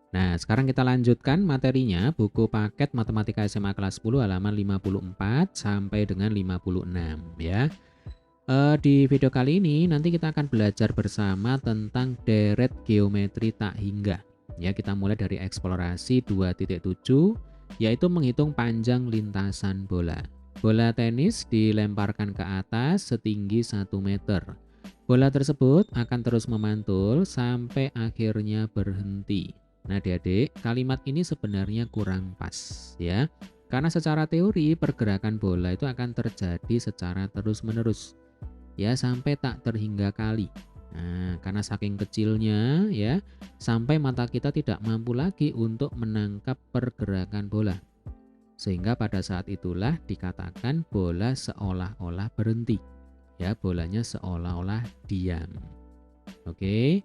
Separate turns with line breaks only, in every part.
Nah, sekarang kita lanjutkan materinya, buku paket Matematika SMA kelas 10 halaman 54 sampai dengan 56 ya. Di video kali ini nanti kita akan belajar bersama tentang deret geometri tak hingga. Ya, kita mulai dari eksplorasi 2.7 yaitu menghitung panjang lintasan bola. Bola tenis dilemparkan ke atas setinggi 1 meter. Bola tersebut akan terus memantul sampai akhirnya berhenti. Nah, adik-adik, kalimat ini sebenarnya kurang pas ya. Karena secara teori pergerakan bola itu akan terjadi secara terus-menerus ya sampai tak terhingga kali. Nah, karena saking kecilnya ya, sampai mata kita tidak mampu lagi untuk menangkap pergerakan bola. Sehingga pada saat itulah dikatakan bola seolah-olah berhenti. Ya, bolanya seolah-olah diam. Oke.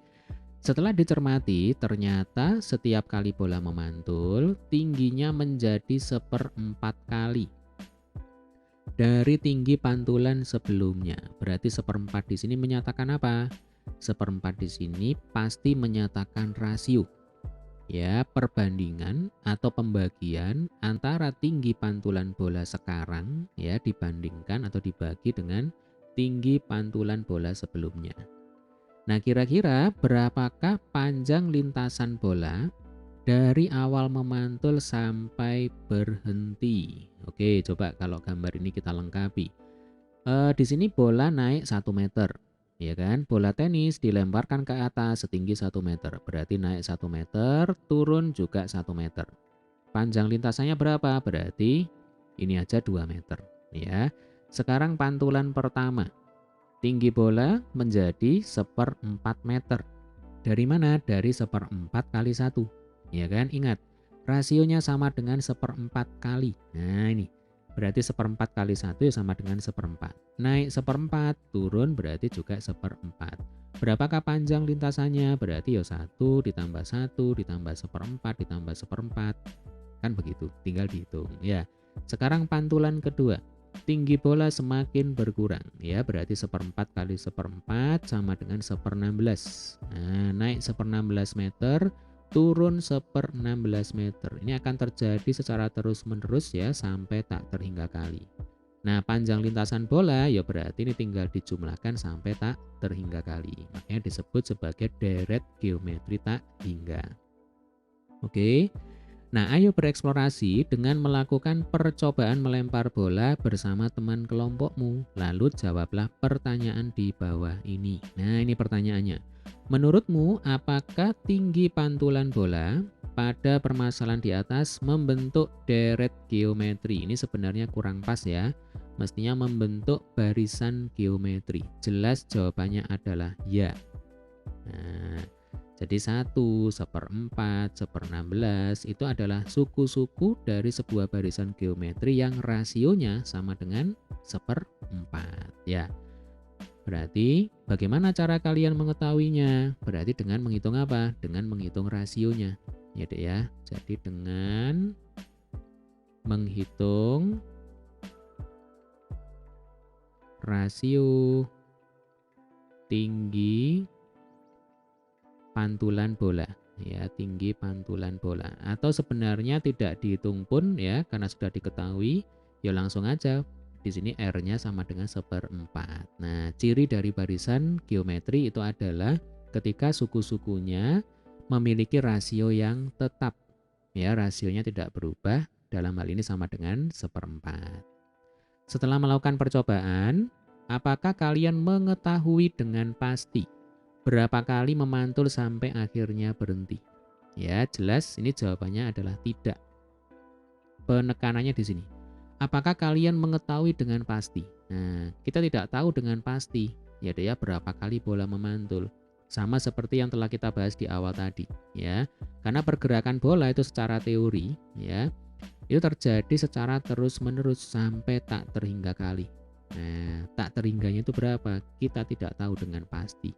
Setelah dicermati, ternyata setiap kali bola memantul, tingginya menjadi 1/4 kali dari tinggi pantulan sebelumnya. Berarti 1/4 di sini menyatakan apa? 1/4 di sini pasti menyatakan rasio. Ya, perbandingan atau pembagian antara tinggi pantulan bola sekarang ya dibandingkan atau dibagi dengan tinggi pantulan bola sebelumnya. Nah, kira-kira berapakah panjang lintasan bola dari awal memantul sampai berhenti? Oke, coba kalau gambar ini kita lengkapi. Di sini bola naik 1 meter, ya kan? Bola tenis dilemparkan ke atas setinggi 1 meter. Berarti naik 1 meter, turun juga 1 meter. Panjang lintasannya berapa? Berarti ini aja 2 meter, ya. Sekarang pantulan pertama. Tinggi bola menjadi 1/4 meter. Dari mana? Dari 1/4 kali 1. Ya kan? Ingat, rasionya sama dengan 1/4 kali. Nah ini, berarti 1/4 kali 1 ya sama dengan 1/4. Naik 1/4, turun berarti juga 1/4. Berapakah panjang lintasannya? Berarti ya 1 ditambah 1 ditambah 1/4 ditambah 1/4. Kan begitu, tinggal dihitung ya. Sekarang pantulan kedua. Tinggi bola semakin berkurang ya, berarti 1/4 kali 1/4 sama dengan 1/16. Nah, naik 1/16 meter, turun 1/16 meter. Ini akan terjadi secara terus-menerus ya sampai tak terhingga kali. Nah, panjang lintasan bola ya berarti ini tinggal dijumlahkan sampai tak terhingga kali. Makanya disebut sebagai deret geometri tak hingga. Oke. Nah, ayo bereksplorasi dengan melakukan percobaan melempar bola bersama teman kelompokmu. Lalu jawablah pertanyaan di bawah ini. Nah, ini pertanyaannya. Menurutmu, apakah tinggi pantulan bola pada permasalahan di atas membentuk deret geometri? Ini sebenarnya kurang pas ya. Mestinya membentuk barisan geometri. Jelas jawabannya adalah ya. Nah, jadi 1, 1/4, 1/16 itu adalah suku-suku dari sebuah barisan geometri yang rasionya sama dengan 1/4 ya. Berarti bagaimana cara kalian mengetahuinya? Berarti dengan menghitung apa? Dengan menghitung rasionya. Ya, Dek ya. Jadi dengan menghitung rasio tinggi pantulan bola ya, tinggi pantulan bola, atau sebenarnya tidak dihitung pun ya karena sudah diketahui ya langsung aja di sini R-nya sama dengan 1/4. Nah, ciri dari barisan geometri itu adalah ketika suku-sukunya memiliki rasio yang tetap ya, rasionya tidak berubah, dalam hal ini sama dengan 1/4. Setelah melakukan percobaan, apakah kalian mengetahui dengan pasti berapa kali memantul sampai akhirnya berhenti? Ya, jelas ini jawabannya adalah tidak. Penekanannya di sini. Apakah kalian mengetahui dengan pasti? Nah, kita tidak tahu dengan pasti ya deh ya berapa kali bola memantul. Sama seperti yang telah kita bahas di awal tadi ya. Karena pergerakan bola itu secara teori ya, itu terjadi secara terus-menerus sampai tak terhingga kali. Nah, tak terhingganya itu berapa? Kita tidak tahu dengan pasti.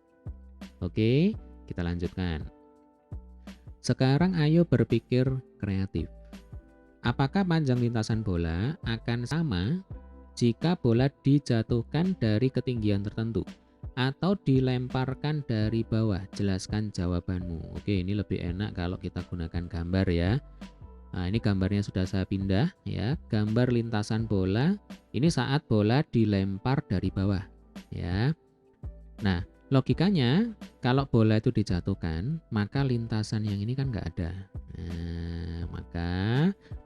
Oke, kita lanjutkan. Sekarang ayo berpikir kreatif. Apakah panjang lintasan bola akan sama jika bola dijatuhkan dari ketinggian tertentu? atau dilemparkan dari bawah? Jelaskan jawabanmu. Oke, ini lebih enak kalau kita gunakan gambar ya. Nah, ini gambarnya sudah saya pindah ya. Gambar lintasan bola ini saat bola dilempar dari bawah ya. Nah, logikanya kalau bola itu dijatuhkan, maka lintasan yang ini kan nggak ada. Nah, maka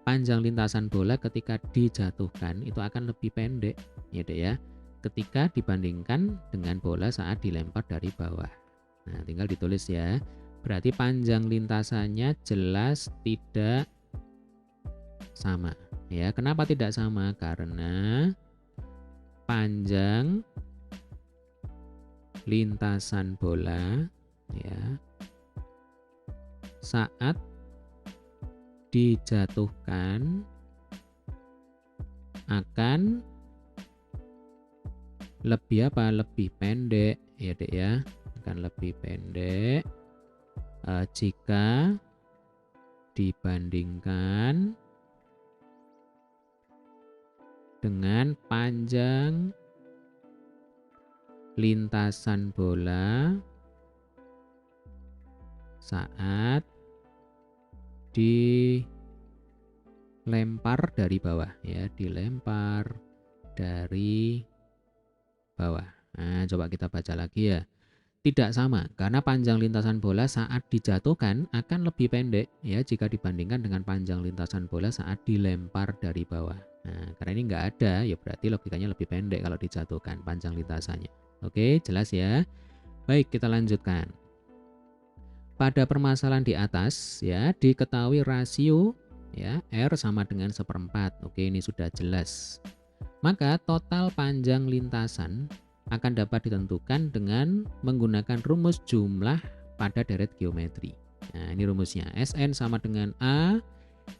panjang lintasan bola ketika dijatuhkan itu akan lebih pendek ya, Dek ya. Ketika dibandingkan dengan bola saat dilempar dari bawah. Nah, tinggal ditulis ya. Berarti panjang lintasannya jelas tidak sama ya. Kenapa tidak sama? Karena panjang lintasan bola ya saat dijatuhkan akan lebih apa? Lebih pendek ya, Dek ya. Akan lebih pendek jika dibandingkan dengan panjang lintasan bola saat dilempar dari bawah ya, dilempar dari bawah. Nah, coba kita baca lagi ya. Tidak sama karena panjang lintasan bola saat dijatuhkan akan lebih pendek ya jika dibandingkan dengan panjang lintasan bola saat dilempar dari bawah. Nah, karena ini nggak ada ya berarti logikanya lebih pendek kalau dijatuhkan panjang lintasannya. Oke, jelas ya. Baik, kita lanjutkan. Pada permasalahan di atas ya diketahui rasio ya R sama dengan 1/4. Oke, ini sudah jelas. Maka total panjang lintasan akan dapat ditentukan dengan menggunakan rumus jumlah pada deret geometri. Nah, ini rumusnya. Sn sama dengan A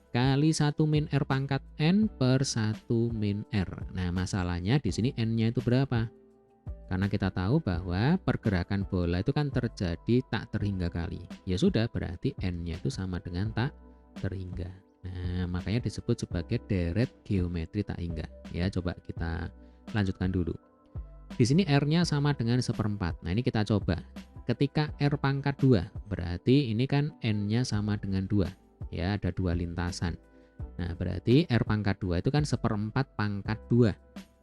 kali 1 min R pangkat N per 1 min R. Nah, masalahnya di sini N-nya itu berapa? Karena kita tahu bahwa pergerakan bola itu kan terjadi tak terhingga kali. Ya sudah, berarti N-nya itu sama dengan tak terhingga. Nah, makanya disebut sebagai deret geometri tak hingga. Ya, coba kita lanjutkan dulu. Di sini R-nya sama dengan 1/4. Nah, ini kita coba. Ketika R pangkat 2, berarti ini kan N-nya sama dengan 2. Ya, ada 2 lintasan. Nah, berarti R pangkat 2 itu kan 1/4 pangkat 2.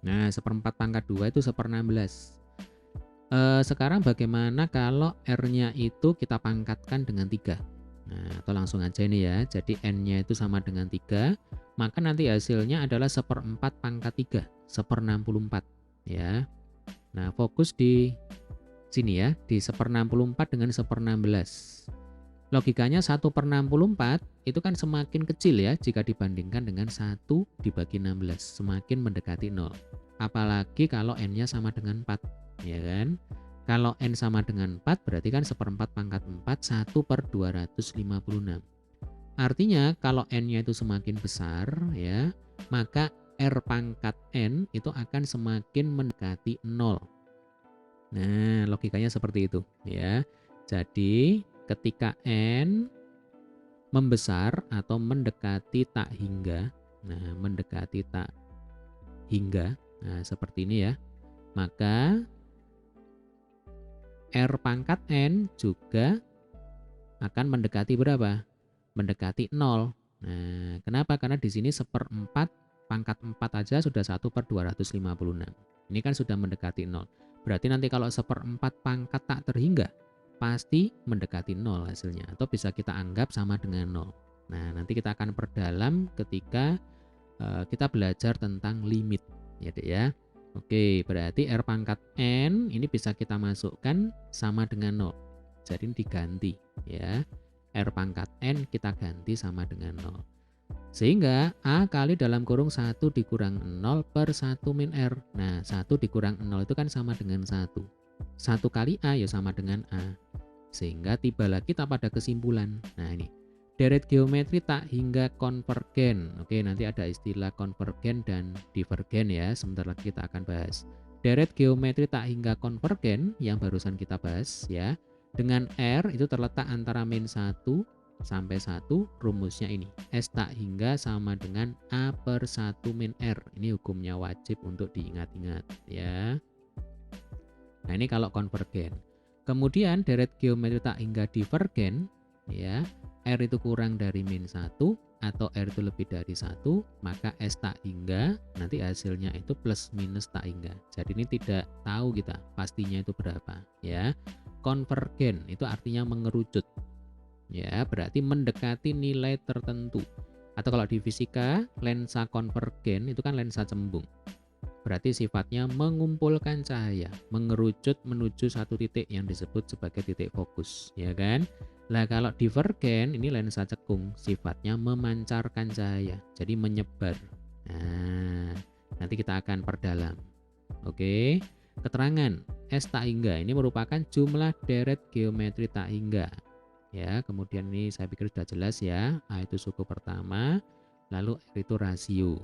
Nah, 1/4 pangkat 2 itu 1/16. Sekarang bagaimana kalau R-nya itu kita pangkatkan dengan 3? Nah, atau langsung aja ini ya. Jadi N-nya itu sama dengan 3, maka nanti hasilnya adalah 1/4 pangkat 3, 1/64 ya. Nah, fokus di sini ya, di 1/64 dengan 1/16. Logikanya 1/64 itu kan semakin kecil ya jika dibandingkan dengan 1 dibagi 16, semakin mendekati 0. Apalagi kalau N-nya sama dengan 4, ya kan? Kalau N sama dengan 4 berarti kan 1/4 pangkat 4, 1/256. Artinya kalau N-nya itu semakin besar ya, maka R pangkat N itu akan semakin mendekati 0. Nah, logikanya seperti itu ya. Jadi ketika N membesar atau mendekati tak hingga, nah mendekati tak hingga, nah seperti ini ya, maka R pangkat N juga akan mendekati berapa? Mendekati 0. Nah, kenapa? Karena di sini 1/4 pangkat 4 aja sudah 1/256. Ini kan sudah mendekati 0. Berarti nanti kalau 1/4 pangkat tak terhingga, pasti mendekati 0 hasilnya. Atau bisa kita anggap sama dengan 0. Nah, nanti kita akan perdalam ketika kita belajar tentang limit. Ya, Dek ya. Oke, berarti R pangkat N ini bisa kita masukkan sama dengan 0. Jadi ini diganti ya. R pangkat N kita ganti sama dengan 0. Sehingga A kali dalam kurung 1 dikurang 0 per 1 min R. Nah, 1 dikurang 0 itu kan sama dengan 1. 1 kali A ya sama dengan A. Sehingga tibalah kita pada kesimpulan. Nah, ini. Deret geometri tak hingga konvergen. Oke, nanti ada istilah konvergen dan divergen ya. Sebentar lagi kita akan bahas. Deret geometri tak hingga konvergen yang barusan kita bahas ya. Dengan R itu terletak antara min 1 sampai 1, rumusnya ini. S tak hingga sama dengan A per 1 min R. Ini hukumnya wajib untuk diingat-ingat ya. Nah, ini kalau konvergen. Kemudian deret geometri tak hingga divergen, ya, R itu kurang dari min 1 atau R itu lebih dari 1, maka S tak hingga nanti hasilnya itu plus minus tak hingga. Jadi ini tidak tahu kita pastinya itu berapa, ya. Konvergen itu artinya mengerucut. Ya, berarti mendekati nilai tertentu. Atau kalau di fisika, lensa konvergen itu kan lensa cembung. Berarti sifatnya mengumpulkan cahaya, mengerucut menuju satu titik yang disebut sebagai titik fokus, ya kan? Nah, kalau divergen ini lensa cekung, sifatnya memancarkan cahaya, jadi menyebar. Nah, nanti kita akan perdalam. Oke. Keterangan S tak hingga ini merupakan jumlah deret geometri tak hingga. Ya, kemudian ini saya pikir sudah jelas ya. A itu suku pertama, lalu R itu rasio.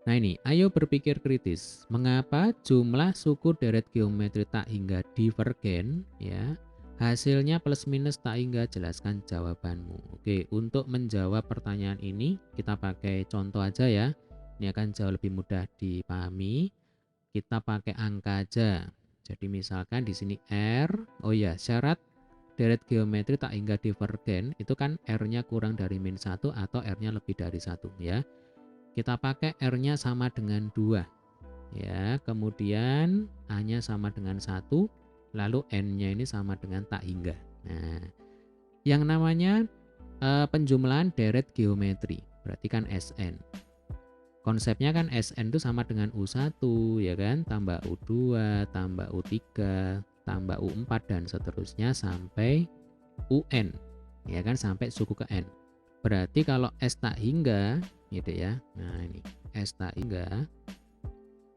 Nah ini, ayo berpikir kritis. Mengapa jumlah suku deret geometri tak hingga divergen? Ya, hasilnya plus minus tak hingga. Jelaskan jawabanmu. Oke, untuk menjawab pertanyaan ini kita pakai contoh aja ya. Ini akan jauh lebih mudah dipahami. Kita pakai angka aja. Jadi misalkan di sini R. Oh ya, syarat deret geometri tak hingga divergen itu kan R-nya kurang dari min 1 atau R-nya lebih dari 1 ya. Kita pakai R-nya sama dengan 2 ya, kemudian A-nya sama dengan 1, lalu N-nya ini sama dengan tak hingga. Nah, yang namanya penjumlahan deret geometri berarti kan Sn. Konsepnya kan Sn itu sama dengan U1 ya kan, tambah U2 tambah U3 tambah U4 dan seterusnya sampai UN ya kan, sampai suku ke N. Berarti kalau S tak hingga gitu ya. Nah, ini S tak hingga,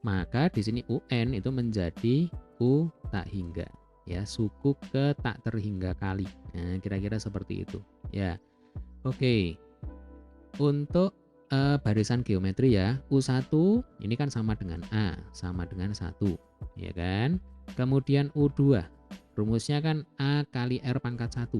maka di sini UN itu menjadi U tak hingga ya, suku ke tak terhingga kali. Nah, kira-kira seperti itu ya. Oke. Untuk barisan geometri ya, U1 ini kan sama dengan A, sama dengan 1 ya kan. Kemudian U2 rumusnya kan A kali R pangkat 1.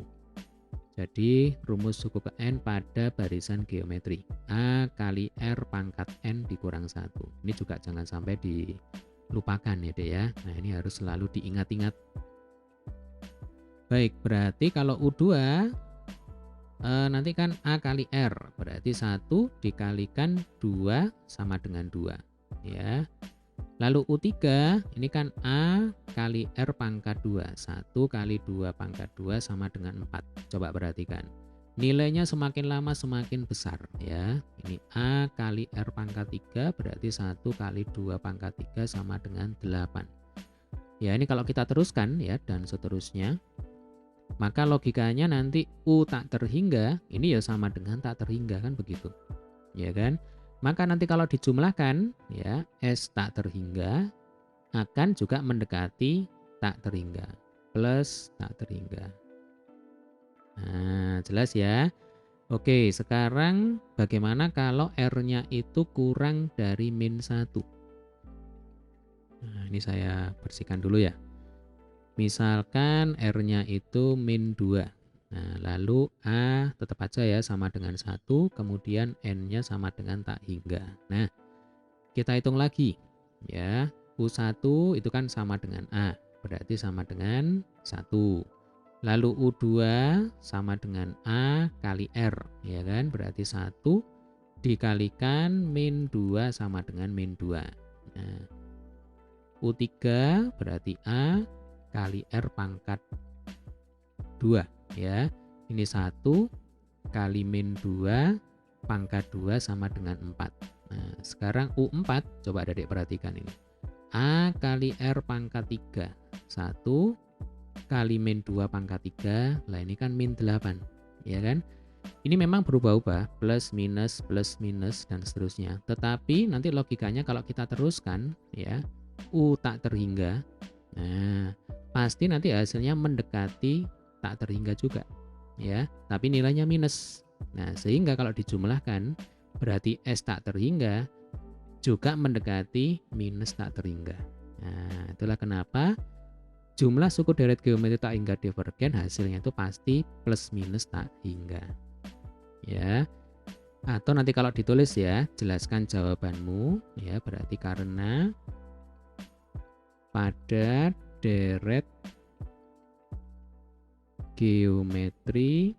Jadi rumus suku ke N pada barisan geometri A kali R pangkat N dikurang 1. Ini juga jangan sampai dilupakan ya deh ya. Nah, ini harus selalu diingat-ingat. Baik, berarti kalau U2 nanti kan A kali R, berarti 1 dikalikan 2 sama dengan 2 ya. Lalu U3 ini kan A kali R pangkat 2. 1 kali 2 pangkat 2 sama dengan 4. Coba perhatikan. Nilainya semakin lama semakin besar ya. Ini A kali R pangkat 3 berarti 1 kali 2 pangkat 3 sama dengan 8. Ya, ini kalau kita teruskan ya dan seterusnya. Maka logikanya nanti U tak terhingga ini ya sama dengan tak terhingga kan begitu. Ya kan? Maka nanti kalau dijumlahkan ya, S tak terhingga akan juga mendekati tak terhingga plus tak terhingga. Nah, jelas ya. Oke, sekarang bagaimana kalau R-nya itu kurang dari min 1? Nah, ini saya bersihkan dulu ya. Misalkan R-nya itu min 2. Nah, lalu A tetap aja ya sama dengan 1, kemudian N-nya sama dengan tak hingga. Nah, kita hitung lagi ya. U1 itu kan sama dengan A, berarti sama dengan 1. Lalu U2 sama dengan A kali R, ya kan? Berarti 1 dikalikan min 2 sama dengan min 2. Nah, U3 berarti A kali R pangkat 2 ya. Ini 1 kali min 2 pangkat 2 sama dengan 4. Nah, sekarang U4 coba Adik perhatikan ini. A kali R pangkat 3. 1 kali min 2 pangkat 3. Lah ini kan min 8, ya kan? Ini memang berubah-ubah, plus minus dan seterusnya. Tetapi nanti logikanya kalau kita teruskan ya, U tak terhingga. Nah, pasti nanti hasilnya mendekati tak terhingga juga ya, tapi nilainya minus. Nah, sehingga kalau dijumlahkan berarti S tak terhingga juga mendekati minus tak terhingga. Nah, itulah kenapa jumlah suku deret geometri tak hingga divergen hasilnya itu pasti plus minus tak hingga ya. Atau nanti kalau ditulis ya, jelaskan jawabanmu ya, berarti karena pada deret geometri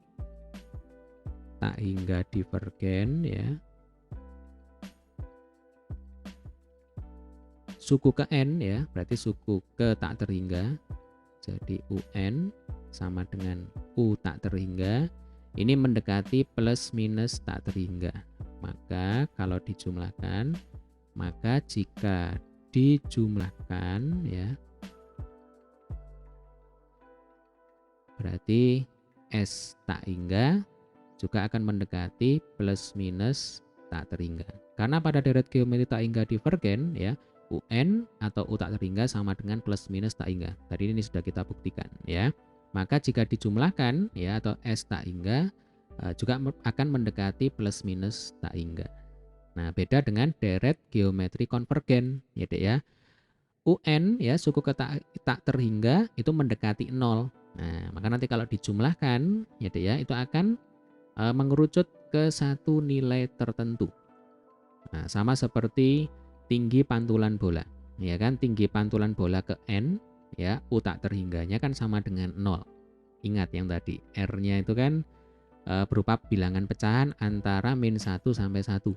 tak hingga divergen ya. Suku ke N ya, berarti suku ke tak terhingga. Jadi UN sama dengan U tak terhingga. Ini mendekati plus minus tak terhingga. Maka kalau dijumlahkan, maka jika dijumlahkan ya, berarti S tak hingga juga akan mendekati plus minus tak terhingga. Karena pada deret geometri tak hingga divergen ya, UN atau U tak terhingga sama dengan plus minus tak hingga. Tadi ini sudah kita buktikan ya. Maka jika dijumlahkan ya atau S tak hingga juga akan mendekati plus minus tak hingga. Nah, beda dengan deret geometri konvergen ya Dek ya. UN ya suku ke tak terhingga itu mendekati 0. Nah, maka nanti kalau dijumlahkan ya Dek ya itu akan mengerucut ke satu nilai tertentu. Nah, sama seperti tinggi pantulan bola. Ya kan, tinggi pantulan bola ke N ya, U tak terhingganya kan sama dengan 0. Ingat yang tadi, R-nya itu kan berupa bilangan pecahan antara min 1 sampai 1.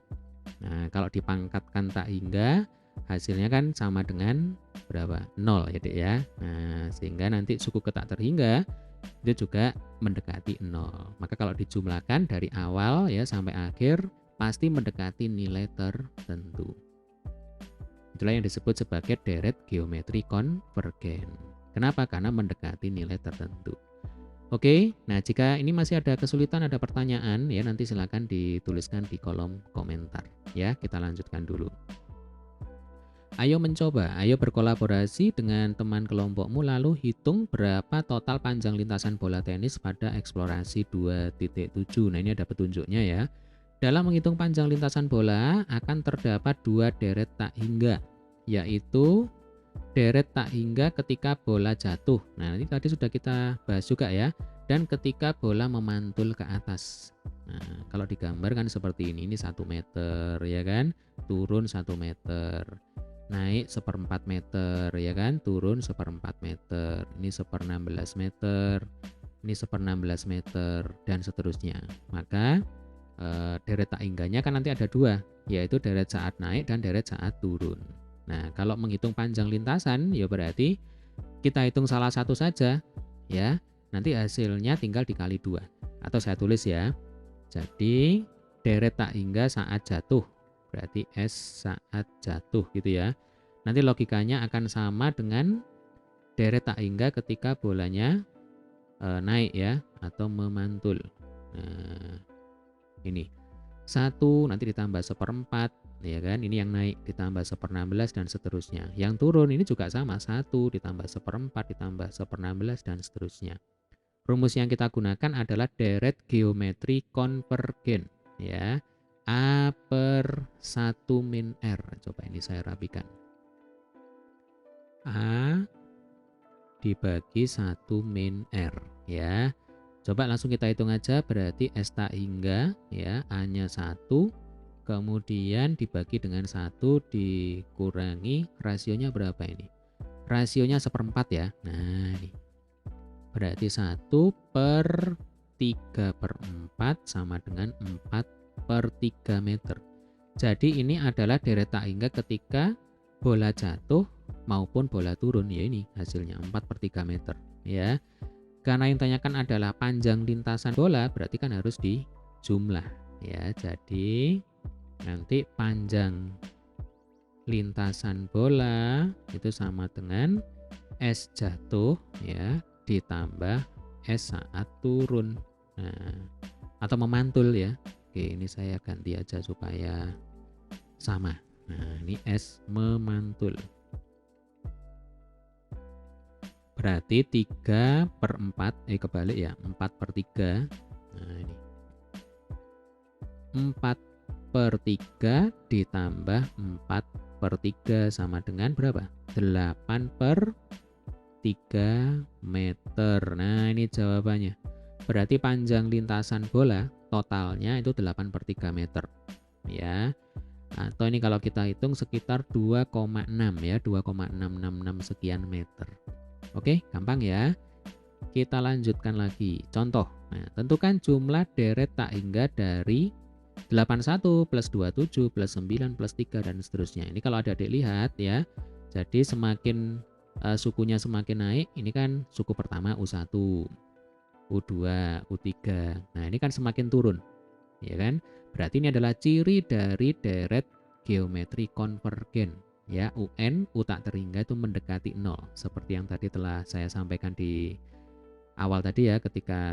Nah, kalau dipangkatkan tak hingga, hasilnya kan sama dengan berapa? 0 ya Dek ya. Nah, sehingga nanti suku ke tak terhingga itu juga mendekati 0. Maka kalau dijumlahkan dari awal ya sampai akhir pasti mendekati nilai tertentu. Itulah yang disebut sebagai deret geometri konvergen. Kenapa? Karena mendekati nilai tertentu. Oke, nah jika ini masih ada kesulitan, ada pertanyaan ya nanti silakan dituliskan di kolom komentar ya. Kita lanjutkan dulu. Ayo mencoba, ayo berkolaborasi dengan teman kelompokmu lalu hitung berapa total panjang lintasan bola tenis pada eksplorasi 2.7. Nah, ini ada petunjuknya ya. Dalam menghitung panjang lintasan bola akan terdapat 2 deret tak hingga, yaitu deret tak hingga ketika bola jatuh. Nah, ini tadi sudah kita bahas juga ya. Dan ketika bola memantul ke atas. Nah, kalau digambar kan seperti ini 1 meter ya kan, turun 1 meter. Naik 1/4 meter ya kan, turun 1/4 meter. Ini 1/16 meter, ini 1/16 meter dan seterusnya. Maka deret tak hingganya kan nanti ada 2, yaitu deret saat naik dan deret saat turun. Nah, kalau menghitung panjang lintasan ya berarti kita hitung salah satu saja ya. Nanti hasilnya tinggal dikali 2. Atau saya tulis ya. Jadi deret tak hingga saat jatuh berarti S saat jatuh gitu ya. Nanti logikanya akan sama dengan deret tak hingga ketika bolanya naik ya atau memantul. Nah, ini 1 nanti ditambah 1/4 ya kan, ini yang naik ditambah 1/16 dan seterusnya. Yang turun ini juga sama, 1 ditambah 1/4 ditambah 1/16 dan seterusnya. Rumus yang kita gunakan adalah deret geometri konvergen ya. A/1 min R. Coba ini saya rapikan. A dibagi 1 min R ya. Coba langsung kita hitung aja, berarti S tak hingga ya, A-nya 1, kemudian dibagi dengan 1 dikurangi rasionya berapa ini? Rasionya 1/4 ya. Nah, ini. Berarti 1/3/4 sama dengan 4/3 meter. Jadi ini adalah deret tak hingga ketika bola jatuh maupun bola turun ya, ini hasilnya 4/3 meter ya. Karena yang ditanyakan adalah panjang lintasan bola, berarti kan harus dijumlah ya. Jadi nanti panjang lintasan bola itu sama dengan S jatuh ya ditambah S saat turun. Nah, atau memantul ya. Oke, ini saya ganti aja supaya sama. Nah, ini S memantul. Berarti 3/4, kebalik ya, 4/3. Nah, ini 4/3 ditambah 4/3 sama dengan berapa? 8/3 meter. Nah, ini jawabannya. Berarti panjang lintasan bola totalnya itu 8/3 meter. Ya. Atau ini kalau kita hitung sekitar 2,6 ya, 2,666 sekian meter. Oke, gampang ya. Kita lanjutkan lagi. Contoh. Nah, tentukan jumlah deret tak hingga dari 81 plus 27 plus 9 plus 3 dan seterusnya. Ini kalau adik-adik lihat ya. Jadi semakin sukunya semakin naik, ini kan suku pertama U1, U2, U3. Nah, ini kan semakin turun, ya kan? Berarti ini adalah ciri dari deret geometri konvergen. Ya, UN, U tak terhingga itu mendekati 0. Seperti yang tadi telah saya sampaikan di awal tadi ya,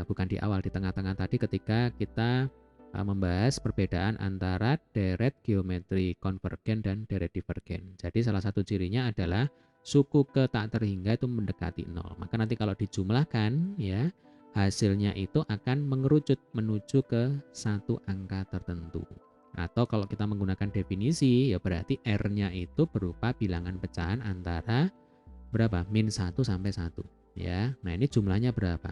bukan di awal, di tengah-tengah tadi ketika kita membahas perbedaan antara deret geometri konvergen dan deret divergen. Jadi salah satu cirinya adalah suku ke tak terhingga itu mendekati 0. Maka nanti kalau dijumlahkan ya, hasilnya itu akan mengerucut menuju ke satu angka tertentu. Atau kalau kita menggunakan definisi ya berarti R-nya itu berupa bilangan pecahan antara berapa? -1 sampai 1 ya. Nah, ini jumlahnya berapa?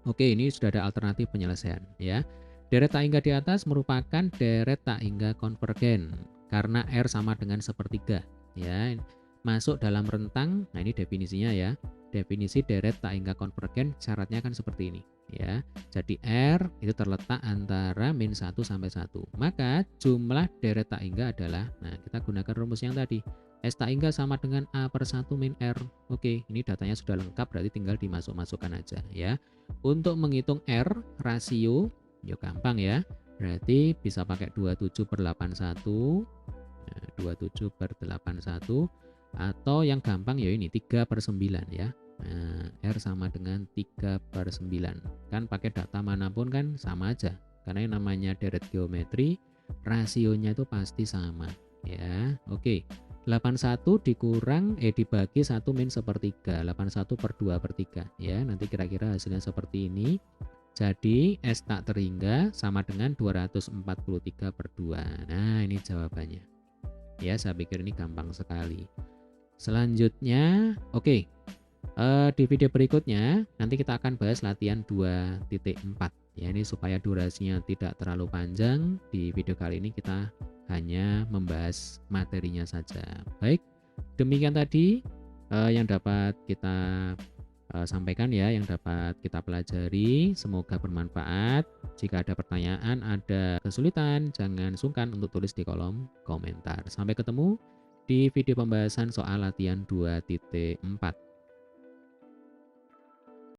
Oke, ini sudah ada alternatif penyelesaian ya. Deret tak hingga di atas merupakan deret tak hingga konvergen karena R sama dengan sepertiga ya. Masuk dalam rentang, nah ini definisinya ya. Definisi deret tak hingga konvergen syaratnya kan seperti ini ya. Jadi R itu terletak antara -1 sampai 1. Maka jumlah deret tak hingga adalah, nah kita gunakan rumus yang tadi. S tak hingga sama dengan A per 1 min R. Oke, ini datanya sudah lengkap berarti tinggal dimasuk-masukkan aja ya. Untuk menghitung R rasio, ya gampang ya. Berarti bisa pakai 27 per 81. Nah, 27 per 81. Atau yang gampang ya ini 3 per 9 ya. Nah, R sama dengan 3 per 9. Kan pakai data manapun kan sama aja. Karena yang namanya deret geometri, rasionya itu pasti sama ya. Oke. 81 dibagi 1 min sepertiga, 81 per 2 per 3 ya. Nanti kira-kira hasilnya seperti ini. Jadi S tak terhingga sama dengan 243 per 2. Nah, ini jawabannya. Ya, saya pikir ini gampang sekali. Selanjutnya, oke. Di video berikutnya nanti kita akan bahas latihan 2.4 ya. Ini supaya durasinya tidak terlalu panjang. Di video kali ini kita hanya membahas materinya saja. Baik, demikian tadi yang dapat kita sampaikan ya, yang dapat kita pelajari. Semoga bermanfaat. Jika ada pertanyaan, ada kesulitan, jangan sungkan untuk tulis di kolom komentar. Sampai ketemu di video pembahasan soal latihan 2.4.